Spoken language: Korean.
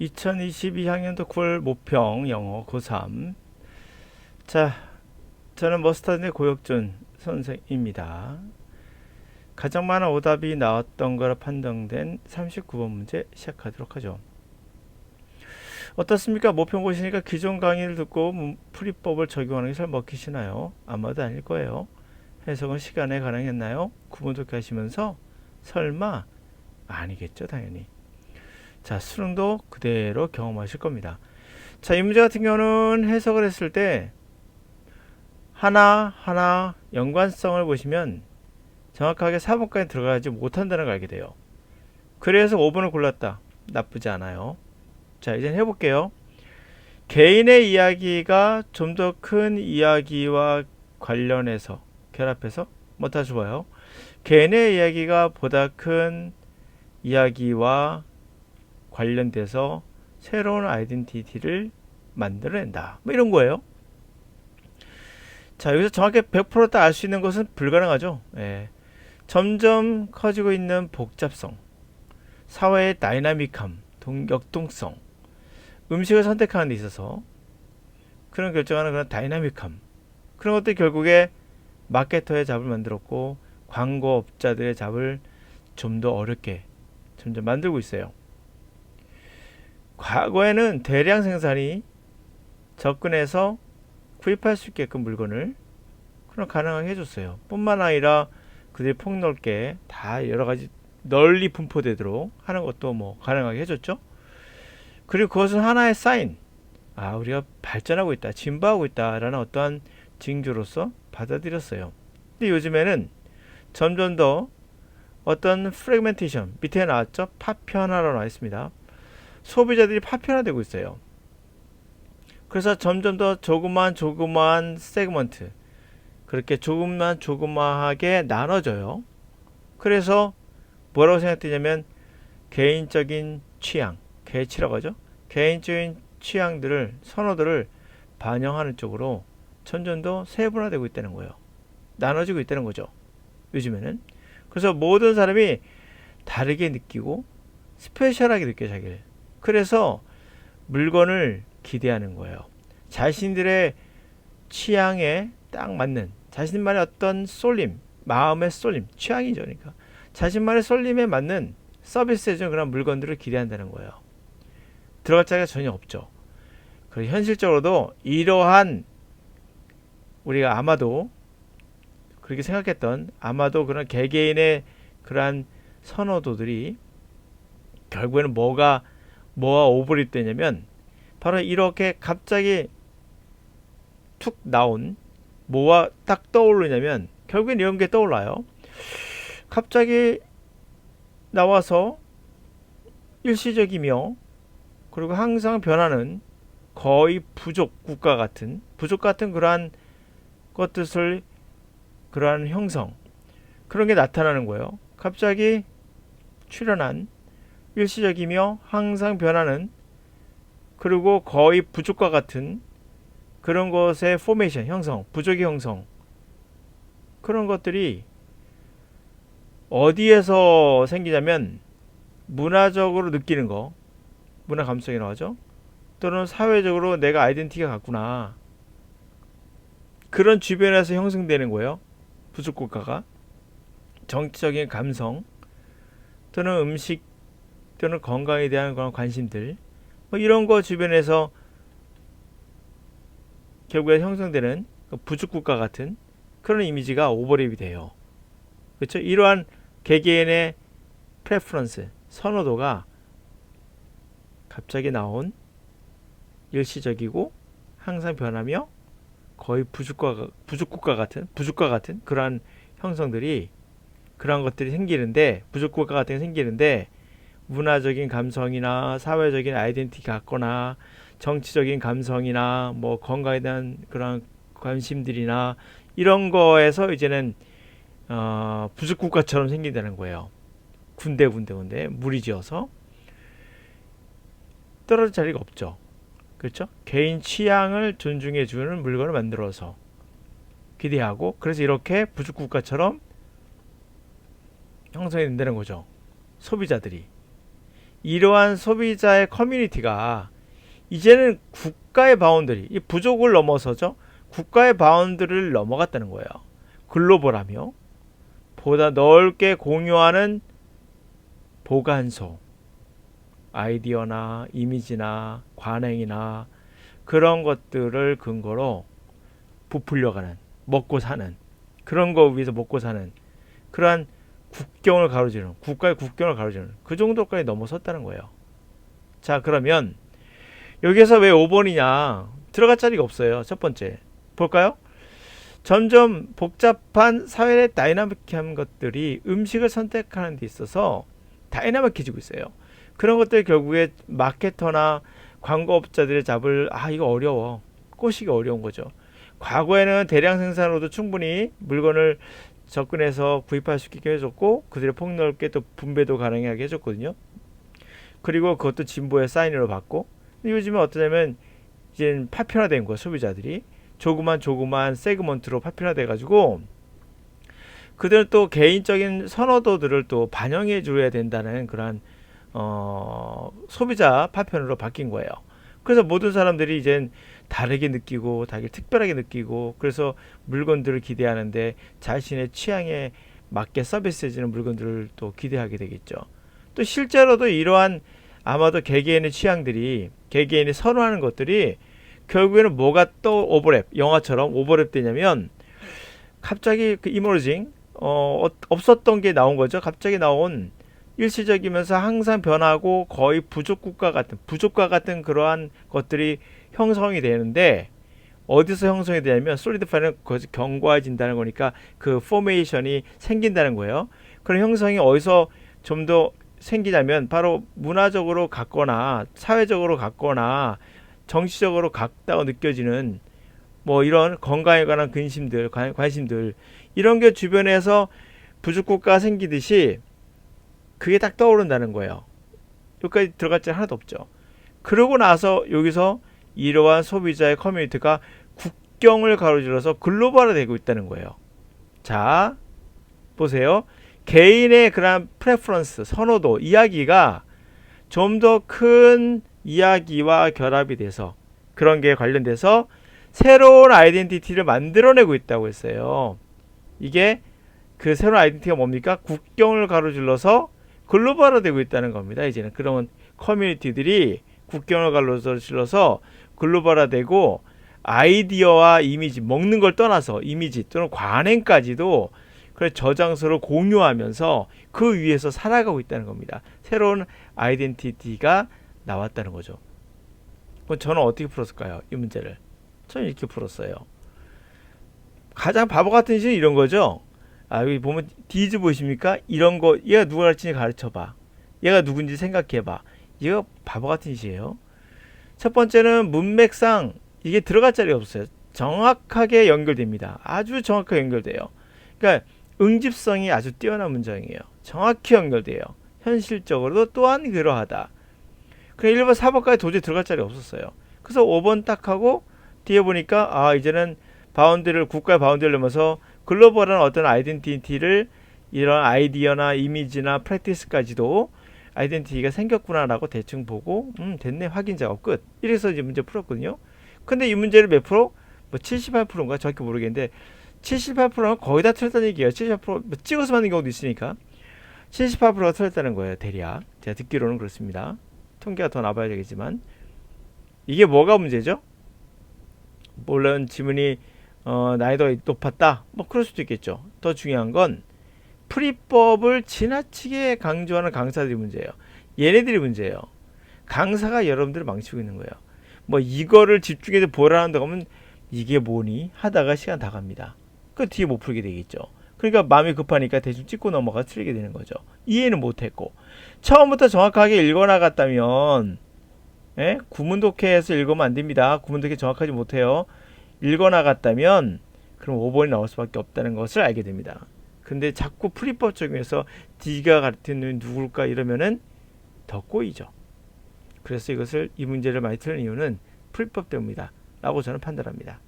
2022학년도 9월 모평 영어 고3. 자, 저는 머스타드의 고혁준 선생입니다. 가장 많은 오답이 나왔던 거라 판정된 39번 문제 시작하도록 하죠. 어떻습니까? 모평 보시니까 기존 강의를 듣고 풀이법을 적용하는 게 잘 먹히시나요? 아마도 아닐 거예요. 해석은 시간에 가능했나요? 구분독해 하시면서 설마? 아니겠죠, 당연히. 자, 수능도 그대로 경험하실 겁니다. 자, 이 문제 같은 경우는 해석을 했을 때 하나하나 연관성을 보시면 정확하게 4번까지 들어가지 못한다는 걸 알게 돼요. 그래서 5번을 골랐다. 나쁘지 않아요. 자, 이제 해볼게요. 개인의 이야기가 좀 더 큰 이야기와 관련해서 결합해서 뭐다 좋아요. 개인의 이야기가 보다 큰 이야기와 관련돼서 새로운 아이덴티티를 만들어낸다. 뭐 이런 거예요. 자, 여기서 정확히 100% 다 알 수 있는 것은 불가능하죠. 예. 점점 커지고 있는 복잡성, 사회의 다이나믹함, 역동성, 음식을 선택하는 데 있어서 그런 결정하는 그런 다이나믹함, 그런 것들이 결국에 마케터의 잡을 만들었고 광고업자들의 잡을 좀 더 어렵게 점점 만들고 있어요. 과거에는 대량 생산이 접근해서 구입할 수 있게끔 물건을 그럼 가능하게 해줬어요. 뿐만 아니라 그들이 폭넓게 다 여러가지 널리 분포되도록 하는 것도 뭐 가능하게 해줬죠. 그리고 그것은 하나의 사인, 우리가 발전하고 있다, 진보하고 있다라는 어떠한 징조로서 받아들였어요. 근데 요즘에는 점점 더 어떤 프래그멘테이션, 밑에 나왔죠? 파편화로 나와 있습니다. 소비자들이 파편화되고 있어요. 그래서 점점 더 조그마한 세그먼트, 그렇게 조그마하게 나눠져요. 그래서 뭐라고 생각되냐면 개인적인 취향, 개취라고 하죠. 개인적인 취향들을, 선호들을 반영하는 쪽으로 점점 더 세분화되고 있다는 거예요. 나눠지고 있다는 거죠. 요즘에는. 그래서 모든 사람이 다르게 느끼고 스페셜하게 느껴 자기를. 그래서 물건을 기대하는 거예요. 자신들의 취향에 딱 맞는 자신만의 어떤 쏠림, 마음의 쏠림, 취향이죠. 그러니까 자신만의 쏠림에 맞는 서비스에 준 그런 물건들을 기대한다는 거예요. 들어갈 자리가 전혀 없죠. 그리고 현실적으로도 이러한 우리가 아마도 그렇게 생각했던 아마도 그런 개개인의 그러한 선호도들이 결국에는 뭐가 오버립되냐면 바로 이렇게 갑자기 툭 나온 뭐가 딱 떠오르냐면 결국엔 이런 게 떠올라요. 갑자기 나와서 일시적이며 그리고 항상 변하는 거의 부족 같은 그러한 것들을 그러한 형성 그런 게 나타나는 거예요. 갑자기 출현한 일시적이며 항상 변하는 그리고 거의 부족과 같은 그런 것의 포메이션 형성, 부족의 형성 그런 것들이 어디에서 생기냐면 문화적으로 느끼는 거, 문화 감성이 나오죠. 또는 사회적으로 내가 아이덴티티가 같구나. 그런 주변에서 형성되는 거예요. 부족 국가가 정치적인 감성 또는 음식 또는 건강에 대한 그런 관심들 뭐 이런 거 주변에서 결국에 형성되는 부족 국가 같은 그런 이미지가 오버랩이 돼요. 그렇죠? 이러한 개개인의 프레퍼런스, 선호도가 갑자기 나온 일시적이고 항상 변하며 거의 부족국가 같은 그러한 형성들이 그러한 것들이 생기는데 부족국가 같은 게 생기는데 문화적인 감성이나 사회적인 아이덴티티 같거나 정치적인 감성이나 뭐 건강에 대한 그런 관심들이나 이런 거에서 이제는 부족국가처럼 생긴다는 거예요. 군데 무리지어서 떨어질 자리가 없죠. 그렇죠? 개인 취향을 존중해주는 물건을 만들어서 기대하고 그래서 이렇게 부족국가처럼 형성이 된다는 거죠. 소비자들이. 이러한 소비자의 커뮤니티가 이제는 국가의 바운더리, 이 부족을 넘어서죠. 국가의 바운더리를 넘어갔다는 거예요. 글로벌하며 보다 넓게 공유하는 보관소, 아이디어나 이미지나 관행이나 그런 것들을 근거로 부풀려가는, 먹고 사는, 그런 거 위해서 먹고 사는 그러한 국경을 가로지르는, 국가의 국경을 가로지르는 그 정도까지 넘어섰다는 거예요. 자, 그러면 여기에서 왜 5번이냐? 들어갈 자리가 없어요. 첫 번째 볼까요? 점점 복잡한 사회의 다이나믹한 것들이 음식을 선택하는 데 있어서 다이나믹해지고 있어요. 그런 것들 결국에 마케터나 광고업자들의 잡을, 이거 어려워, 꼬시기 어려운 거죠. 과거에는 대량 생산으로도 충분히 물건을 접근해서 구입할 수 있게 해줬고, 그들의 폭넓게 또 분배도 가능하게 해줬거든요. 그리고 그것도 진보의 사인으로 받고, 요즘은 어떠냐면 이제 파편화된 거예요. 소비자들이 조그만 세그먼트로 파편화돼 가지고 그들은 또 개인적인 선호도들을 또 반영해 줘야 된다는 그런 소비자 파편으로 바뀐 거예요. 그래서 모든 사람들이 이젠 다르게 느끼고 다르게 특별하게 느끼고, 그래서 물건들을 기대하는데 자신의 취향에 맞게 서비스해주는 물건들을 또 기대하게 되겠죠. 또 실제로도 이러한 아마도 개개인의 취향들이, 개개인이 선호하는 것들이 결국에는 뭐가 또 오버랩, 영화처럼 오버랩 되냐면 갑자기 그 이머징, 없었던 게 나온 거죠. 갑자기 나온 일시적이면서 항상 변하고 거의 부족과 같은 그러한 것들이 형성이 되는데, 어디서 형성이 되냐면 솔리드파이는 견고해진다는 거니까 그 포메이션이 생긴다는 거예요. 그런 형성이 어디서 좀 더 생기냐면 바로 문화적으로 같거나 사회적으로 같거나 정치적으로 같다고 느껴지는 뭐 이런 건강에 관한 관심들, 이런 게 주변에서 부족국가가 생기듯이 그게 딱 떠오른다는 거예요. 여기까지 들어갈 줄 하나도 없죠. 그러고 나서 여기서 이러한 소비자의 커뮤니티가 국경을 가로질러서 글로벌화되고 있다는 거예요. 자, 보세요. 개인의 그런 프레퍼런스, 선호도, 이야기가 좀 더 큰 이야기와 결합이 돼서 그런 게 관련돼서 새로운 아이덴티티를 만들어내고 있다고 했어요. 이게 그 새로운 아이덴티티가 뭡니까? 국경을 가로질러서 글로벌화되고 있다는 겁니다. 이제는 그런 커뮤니티들이 국경을 가로질러서 글로벌화되고 아이디어와 이미지, 먹는 걸 떠나서 이미지 또는 관행까지도 그래서 저장소를 공유하면서 그 위에서 살아가고 있다는 겁니다. 새로운 아이덴티티가 나왔다는 거죠. 그럼 저는 어떻게 풀었을까요? 이 문제를. 저는 이렇게 풀었어요. 가장 바보 같은 짓은 이런 거죠. 여기 보면 디즈 보이십니까? 이런 거, 얘가 누가 가르치는지 가르쳐봐. 얘가 누군지 생각해봐. 얘가 바보 같은 짓이에요. 첫 번째는 문맥상 이게 들어갈 자리가 없어요. 정확하게 연결됩니다. 아주 정확하게 연결돼요. 그러니까 응집성이 아주 뛰어난 문장이에요. 정확히 연결돼요. 현실적으로도 또한 그러하다. 그냥 1번, 4번까지 도저히 들어갈 자리가 없었어요. 그래서 5번 딱 하고 뒤에 보니까 이제는 국가의 바운드를 넘어서 글로벌한 어떤 아이덴티티를, 이런 아이디어나 이미지나 프랙티스까지도 아이덴티티가 생겼구나라고 대충 보고 됐네, 확인 작업 끝. 이래서 이제 문제 풀었거든요. 근데 이 문제를 몇 프로? 뭐 78%인가 정확히 모르겠는데 78%는 거의 다 틀렸다는 얘기예요. 78% 뭐 찍어서 만든 경우도 있으니까 78%가 틀렸다는 거예요. 대략 제가 듣기로는 그렇습니다. 통계가 더 나봐야 되겠지만, 이게 뭐가 문제죠? 물론 지문이 난이도가 높았다, 뭐 그럴 수도 있겠죠. 더 중요한 건 풀이법을 지나치게 강조하는 강사들이 문제예요. 얘네들이 문제예요. 강사가 여러분들을 망치고 있는 거예요. 뭐 이거를 집중해서 보라는다고 하면 이게 뭐니 하다가 시간 다 갑니다. 그 뒤에 못 풀게 되겠죠. 그러니까 마음이 급하니까 대충 찍고 넘어가 틀리게 되는 거죠. 이해는 못했고, 처음부터 정확하게 읽어나갔다면, 구문독해해서 읽으면 안 됩니다. 구문독해 정확하지 못해요. 읽어나갔다면 그럼 5번이 나올 수밖에 없다는 것을 알게 됩니다. 근데 자꾸 풀이법 적용해서 D가 같은 누굴까 이러면은 더 꼬이죠. 그래서 이 문제를 많이 틀는 이유는 풀이법 때문이다 라고 저는 판단합니다.